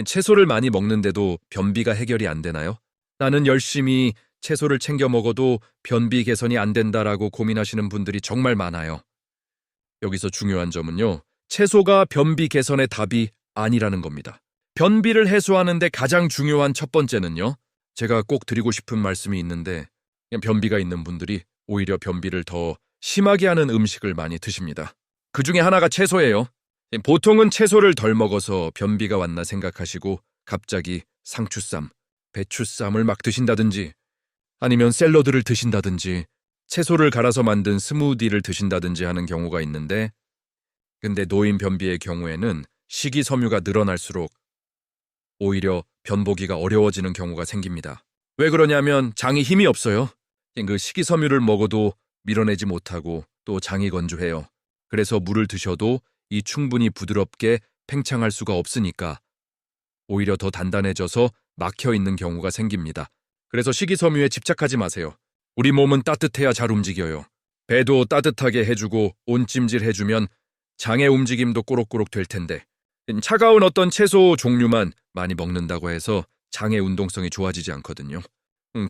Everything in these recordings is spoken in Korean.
채소를 많이 먹는데도 변비가 해결이 안 되나요? 나는 열심히 채소를 챙겨 먹어도 변비 개선이 안 된다라고 고민하시는 분들이 정말 많아요. 여기서 중요한 점은요, 채소가 변비 개선의 답이 아니라는 겁니다. 변비를 해소하는데 가장 중요한 첫 번째는요, 제가 꼭 드리고 싶은 말씀이 있는데, 변비가 있는 분들이 오히려 변비를 더 심하게 하는 음식을 많이 드십니다. 그 중에 하나가 채소예요. 보통은 채소를 덜 먹어서 변비가 왔나 생각하시고 갑자기 상추쌈, 배추쌈을 막 드신다든지 아니면 샐러드를 드신다든지 채소를 갈아서 만든 스무디를 드신다든지 하는 경우가 있는데, 근데 노인 변비의 경우에는 식이섬유가 늘어날수록 오히려 변보기가 어려워지는 경우가 생깁니다. 왜 그러냐면 장이 힘이 없어요. 그 식이섬유를 먹어도 밀어내지 못하고 또 장이 건조해요. 그래서 물을 드셔도 이 충분히 부드럽게 팽창할 수가 없으니까 오히려 더 단단해져서 막혀 있는 경우가 생깁니다. 그래서 식이섬유에 집착하지 마세요. 우리 몸은 따뜻해야 잘 움직여요. 배도 따뜻하게 해주고 온찜질 해주면 장의 움직임도 꼬록꼬록 될 텐데, 차가운 어떤 채소 종류만 많이 먹는다고 해서 장의 운동성이 좋아지지 않거든요.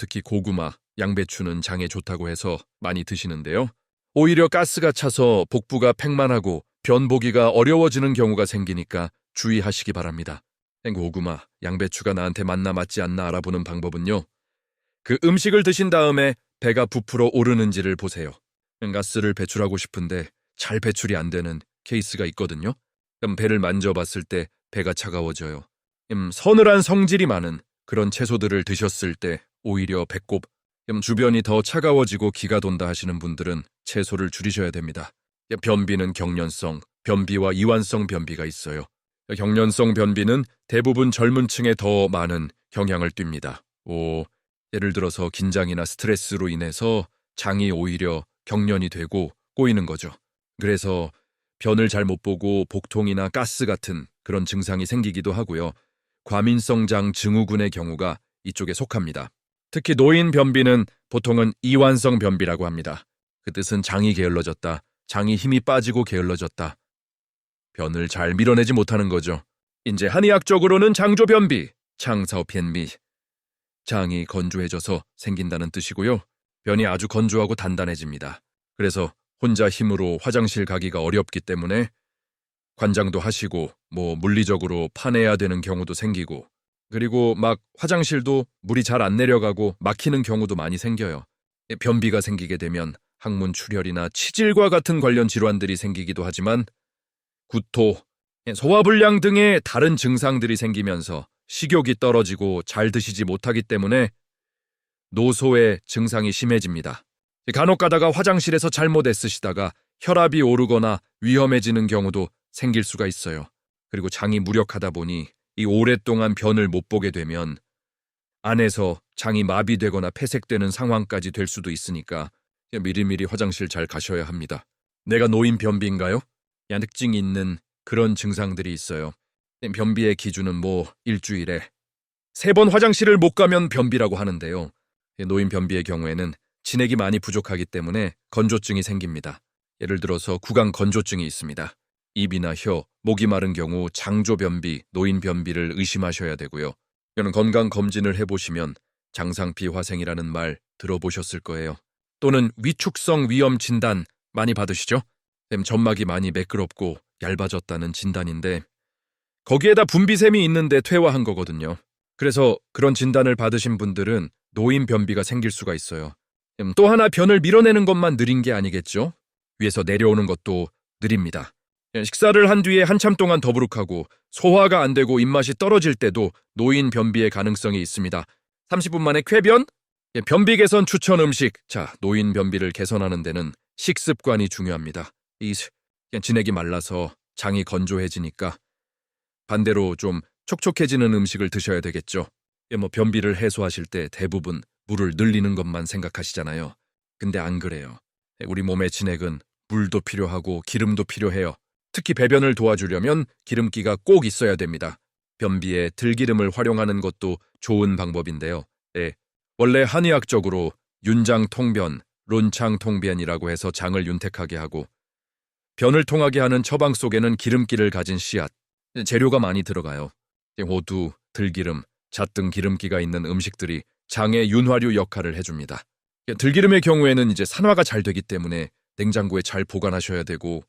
특히 고구마, 양배추는 장에 좋다고 해서 많이 드시는데요. 오히려 가스가 차서 복부가 팽만하고 변보기가 어려워지는 경우가 생기니까 주의하시기 바랍니다. 고구마, 양배추가 나한테 맞나 맞지 않나 알아보는 방법은요, 그 음식을 드신 다음에 배가 부풀어 오르는지를 보세요. 가스를 배출하고 싶은데 잘 배출이 안 되는 케이스가 있거든요. 그럼 배를 만져봤을 때 배가 차가워져요. 서늘한 성질이 많은 그런 채소들을 드셨을 때 오히려 배꼽, 주변이 더 차가워지고 기가 돈다 하시는 분들은 채소를 줄이셔야 됩니다. 변비는 경련성, 변비와 이완성 변비가 있어요. 경련성 변비는 대부분 젊은 층에 더 많은 영향을 띱니다. 예를 들어서 긴장이나 스트레스로 인해서 장이 오히려 경련이 되고 꼬이는 거죠. 그래서 변을 잘 못 보고 복통이나 가스 같은 그런 증상이 생기기도 하고요. 과민성장 증후군의 경우가 이쪽에 속합니다. 특히 노인 변비는 보통은 이완성 변비라고 합니다. 그 뜻은 장이 게을러졌다, 장이 힘이 빠지고 게을러졌다, 변을 잘 밀어내지 못하는 거죠. 이제 한의학적으로는 장조변비, 장사변비, 장이 건조해져서 생긴다는 뜻이고요. 변이 아주 건조하고 단단해집니다. 그래서 혼자 힘으로 화장실 가기가 어렵기 때문에 관장도 하시고 물리적으로 파내야 되는 경우도 생기고, 그리고 막 화장실도 물이 잘 안 내려가고 막히는 경우도 많이 생겨요. 변비가 생기게 되면 항문 출혈이나 치질과 같은 관련 질환들이 생기기도 하지만 구토, 소화불량 등의 다른 증상들이 생기면서 식욕이 떨어지고 잘 드시지 못하기 때문에 노소의 증상이 심해집니다. 간혹 가다가 화장실에서 잘못 애쓰시다가 혈압이 오르거나 위험해지는 경우도 생길 수가 있어요. 그리고 장이 무력하다 보니 이 오랫동안 변을 못 보게 되면 안에서 장이 마비되거나 폐색되는 상황까지 될 수도 있으니까 미리미리 화장실 잘 가셔야 합니다. 내가 노인 변비인가요? 야늑증이 있는 그런 증상들이 있어요. 변비의 기준은 일주일에 3번 화장실을 못 가면 변비라고 하는데요. 노인 변비의 경우에는 진액이 많이 부족하기 때문에 건조증이 생깁니다. 예를 들어서 구강 건조증이 있습니다. 입이나 혀, 목이 마른 경우 장조변비, 노인 변비를 의심하셔야 되고요. 이는 건강검진을 해보시면 장상피 화생이라는 말 들어보셨을 거예요. 또는 위축성 위염 진단 많이 받으시죠? 점막이 많이 매끄럽고 얇아졌다는 진단인데 거기에다 분비샘이 있는데 퇴화한 거거든요. 그래서 그런 진단을 받으신 분들은 노인 변비가 생길 수가 있어요. 또 하나 변을 밀어내는 것만 느린 게 아니겠죠? 위에서 내려오는 것도 느립니다. 식사를 한 뒤에 한참 동안 더부룩하고 소화가 안 되고 입맛이 떨어질 때도 노인 변비의 가능성이 있습니다. 30분 만에 쾌변? 변비 개선 추천 음식. 자, 노인 변비를 개선하는 데는 식습관이 중요합니다. 진액이 말라서 장이 건조해지니까 반대로 좀 촉촉해지는 음식을 드셔야 되겠죠. 변비를 해소하실 때 대부분 물을 늘리는 것만 생각하시잖아요. 근데 안 그래요. 우리 몸의 진액은 물도 필요하고 기름도 필요해요. 특히 배변을 도와주려면 기름기가 꼭 있어야 됩니다. 변비에 들기름을 활용하는 것도 좋은 방법인데요. 원래 한의학적으로 윤장통변, 론창통변이라고 해서 장을 윤택하게 하고 변을 통하게 하는 처방 속에는 기름기를 가진 씨앗, 재료가 많이 들어가요. 호두, 들기름, 잣 등 기름기가 있는 음식들이 장의 윤활유 역할을 해줍니다. 들기름의 경우에는 이제 산화가 잘 되기 때문에 냉장고에 잘 보관하셔야 되고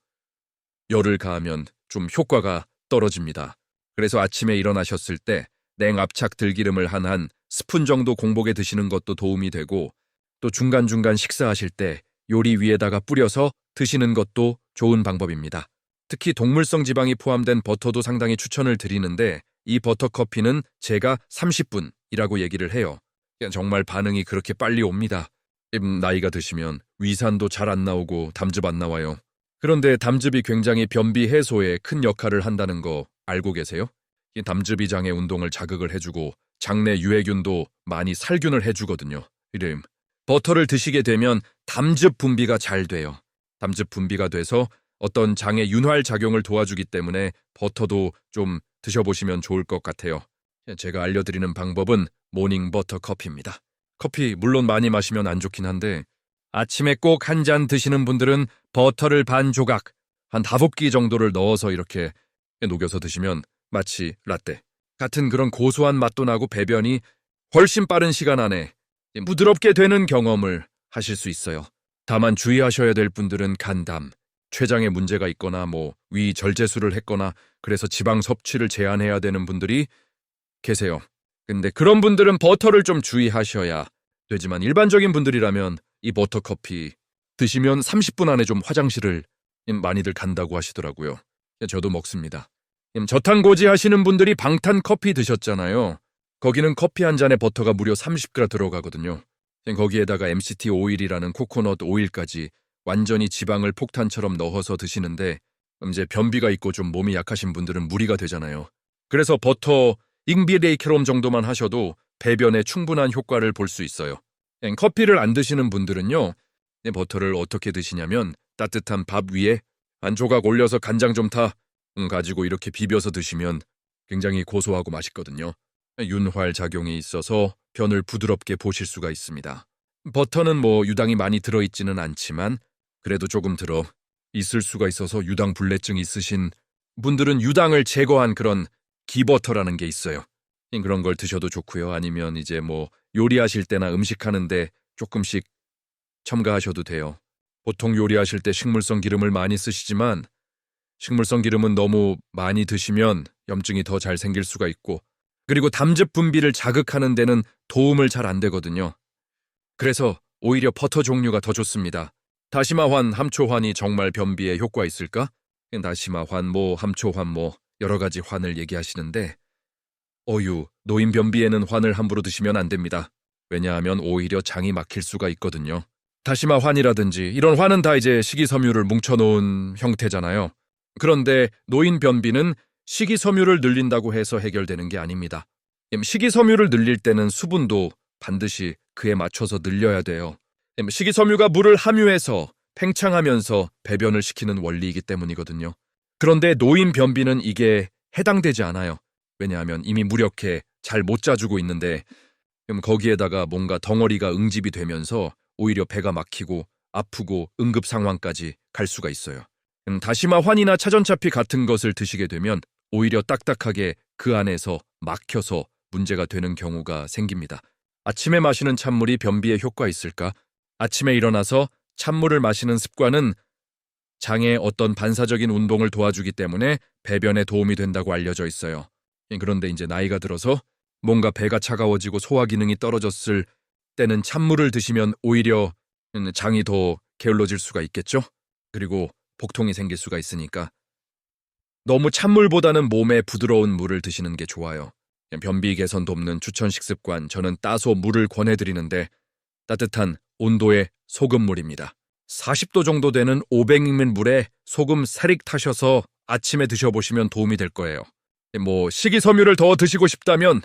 열을 가하면 좀 효과가 떨어집니다. 그래서 아침에 일어나셨을 때 냉압착 들기름을 한 스푼 정도 공복에 드시는 것도 도움이 되고 또 중간중간 식사하실 때 요리 위에다가 뿌려서 드시는 것도 좋은 방법입니다. 특히 동물성 지방이 포함된 버터도 상당히 추천을 드리는데 이 버터 커피는 제가 30분이라고 얘기를 해요. 정말 반응이 그렇게 빨리 옵니다. 나이가 드시면 위산도 잘 안 나오고 담즙 안 나와요. 그런데 담즙이 굉장히 변비 해소에 큰 역할을 한다는 거 알고 계세요? 이 담즙이 장의 운동을 자극을 해주고 장내 유해균도 많이 살균을 해주거든요. 버터를 드시게 되면 담즙 분비가 잘 돼요. 담즙 분비가 돼서 어떤 장의 윤활 작용을 도와주기 때문에 버터도 좀 드셔보시면 좋을 것 같아요. 제가 알려드리는 방법은 모닝 버터 커피입니다. 커피 물론 많이 마시면 안 좋긴 한데 아침에 꼭 한 잔 드시는 분들은 버터를 반 조각, 한 5끼 정도를 넣어서 이렇게 녹여서 드시면 마치 라떼 같은 그런 고소한 맛도 나고 배변이 훨씬 빠른 시간 안에 부드럽게 되는 경험을 하실 수 있어요. 다만 주의하셔야 될 분들은 간담, 췌장에 문제가 있거나 위 절제술을 했거나 그래서 지방 섭취를 제한해야 되는 분들이 계세요. 근데 그런 분들은 버터를 좀 주의하셔야 되지만 일반적인 분들이라면 이 버터 커피 드시면 30분 안에 좀 화장실을 많이들 간다고 하시더라고요. 저도 먹습니다. 저탄고지 하시는 분들이 방탄 커피 드셨잖아요. 거기는 커피 한 잔에 버터가 무려 30g 들어가거든요. 거기에다가 MCT 오일이라는 코코넛 오일까지 완전히 지방을 폭탄처럼 넣어서 드시는데 이제 변비가 있고 좀 몸이 약하신 분들은 무리가 되잖아요. 그래서 버터 잉비레이크롬 정도만 하셔도 배변에 충분한 효과를 볼 수 있어요. 커피를 안 드시는 분들은요. 버터를 어떻게 드시냐면 따뜻한 밥 위에 한 조각 올려서 간장 좀 가지고 이렇게 비벼서 드시면 굉장히 고소하고 맛있거든요. 윤활 작용이 있어서 변을 부드럽게 보실 수가 있습니다. 버터는 유당이 많이 들어있지는 않지만 그래도 조금 들어 있을 수가 있어서 유당 불내증 있으신 분들은 유당을 제거한 그런 기버터라는 게 있어요. 그런 걸 드셔도 좋고요. 아니면 이제 요리하실 때나 음식하는데 조금씩 첨가하셔도 돼요. 보통 요리하실 때 식물성 기름을 많이 쓰시지만 식물성 기름은 너무 많이 드시면 염증이 더 잘 생길 수가 있고 그리고 담즙 분비를 자극하는 데는 도움을 잘 안 되거든요. 그래서 오히려 버터 종류가 더 좋습니다. 다시마환, 함초환이 정말 변비에 효과 있을까? 다시마환, 함초환 여러 가지 환을 얘기하시는데 노인 변비에는 환을 함부로 드시면 안 됩니다. 왜냐하면 오히려 장이 막힐 수가 있거든요. 다시마 환이라든지 이런 환은 다 이제 식이섬유를 뭉쳐놓은 형태잖아요. 그런데 노인 변비는 식이섬유를 늘린다고 해서 해결되는 게 아닙니다. 식이섬유를 늘릴 때는 수분도 반드시 그에 맞춰서 늘려야 돼요. 식이섬유가 물을 함유해서 팽창하면서 배변을 시키는 원리이기 때문이거든요. 그런데 노인 변비는 이게 해당되지 않아요. 왜냐하면 이미 무력해 잘 못 짜주고 있는데 거기에다가 뭔가 덩어리가 응집이 되면서 오히려 배가 막히고 아프고 응급 상황까지 갈 수가 있어요. 다시마 환이나 차전차피 같은 것을 드시게 되면 오히려 딱딱하게 그 안에서 막혀서 문제가 되는 경우가 생깁니다. 아침에 마시는 찬물이 변비에 효과 있을까? 아침에 일어나서 찬물을 마시는 습관은 장의 어떤 반사적인 운동을 도와주기 때문에 배변에 도움이 된다고 알려져 있어요. 그런데 이제 나이가 들어서 뭔가 배가 차가워지고 소화 기능이 떨어졌을 때는 찬물을 드시면 오히려 장이 더 게을러질 수가 있겠죠? 그리고 복통이 생길 수가 있으니까 너무 찬물보다는 몸에 부드러운 물을 드시는 게 좋아요. 변비 개선 돕는 추천 식습관, 저는 따소 물을 권해드리는데 따뜻한 온도의 소금물입니다. 40도 정도 되는 500ml 물에 소금 사릭 타셔서 아침에 드셔보시면 도움이 될 거예요. 식이섬유를 더 드시고 싶다면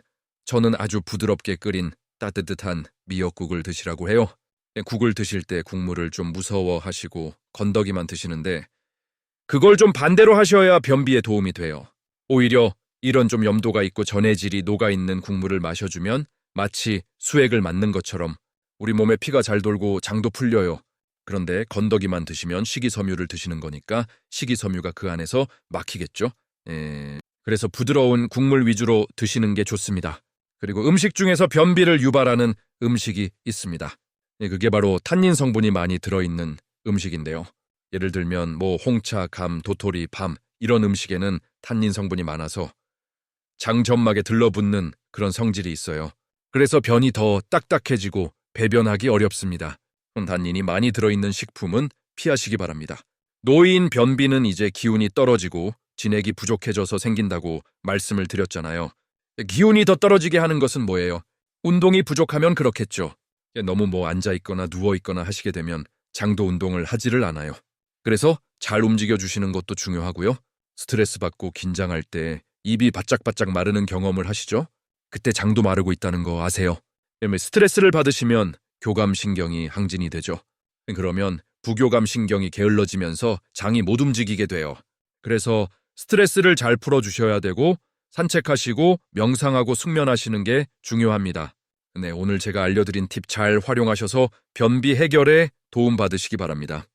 저는 아주 부드럽게 끓인 따뜻한 미역국을 드시라고 해요. 국을 드실 때 국물을 좀 무서워하시고 건더기만 드시는데 그걸 좀 반대로 하셔야 변비에 도움이 돼요. 오히려 이런 좀 염도가 있고 전해질이 녹아있는 국물을 마셔주면 마치 수액을 맞는 것처럼 우리 몸에 피가 잘 돌고 장도 풀려요. 그런데 건더기만 드시면 식이섬유를 드시는 거니까 식이섬유가 그 안에서 막히겠죠. 그래서 부드러운 국물 위주로 드시는 게 좋습니다. 그리고 음식 중에서 변비를 유발하는 음식이 있습니다. 그게 바로 탄닌 성분이 많이 들어있는 음식인데요. 예를 들면 홍차, 감, 도토리, 밤 이런 음식에는 탄닌 성분이 많아서 장점막에 들러붙는 그런 성질이 있어요. 그래서 변이 더 딱딱해지고 배변하기 어렵습니다. 탄닌이 많이 들어있는 식품은 피하시기 바랍니다. 노인 변비는 이제 기운이 떨어지고 진액이 부족해져서 생긴다고 말씀을 드렸잖아요. 기운이 더 떨어지게 하는 것은 뭐예요? 운동이 부족하면 그렇겠죠. 너무 앉아있거나 누워있거나 하시게 되면 장도 운동을 하지를 않아요. 그래서 잘 움직여주시는 것도 중요하고요. 스트레스 받고 긴장할 때 입이 바짝바짝 마르는 경험을 하시죠? 그때 장도 마르고 있다는 거 아세요? 스트레스를 받으시면 교감신경이 항진이 되죠. 그러면 부교감신경이 게을러지면서 장이 못 움직이게 돼요. 그래서 스트레스를 잘 풀어주셔야 되고 산책하시고 명상하고 숙면하시는 게 중요합니다. 오늘 제가 알려드린 팁 잘 활용하셔서 변비 해결에 도움 받으시기 바랍니다.